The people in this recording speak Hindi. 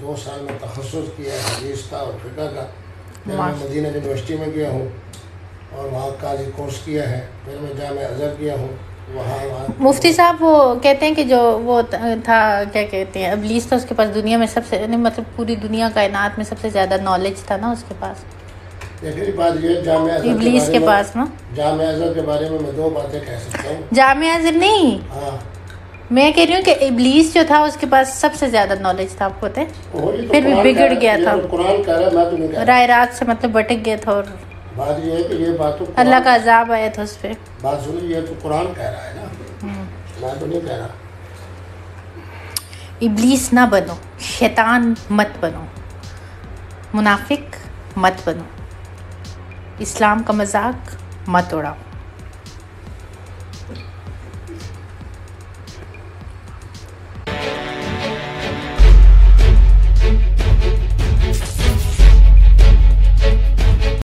2 साल में तखस्सुस किया है हदीस का और फ़िक़्ह का। फिर मैं मदीना यूनिवर्सिटी में गया हूँ और वहाँ काजी कोर्स किया है। फिर मैं जामे अज़हर किया हूँ वहाँ। मुफ्ती साहब वो कहते हैं कि जो वो था क्या कहते हैं इब्लीस, तो उसके पास दुनिया में सबसे मतलब पूरी दुनिया कायनात में सबसे ज़्यादा नॉलेज था ना उसके पास। देखिए बात ये जामे अज़हर इब्लीस के पास ना, जामे अज़हर के बारे में मैं 2 बातें कह सकता हूँ। जामे अज़हर नहीं, हाँ मैं कह रही हूँ कि इब्लीस जो था उसके पास सबसे ज़्यादा नॉलेज था, आपको पता है, फिर भी बिगड़ गया था। कुरान कह रहा है, मैं तो नहीं कह रहा। राय रात से मतलब भटक गया था और बात ये है कि ये बात तो अल्लाह का अजाब आया था उस पर। बात सुनिए, ये तो कुरान कह रहा है ना, मैं तो नहीं कह रहा। इब्लीस ना बनो, शैतान मत बनो, मुनाफिक मत बनो, इस्लाम का मजाक मत उड़ाओ।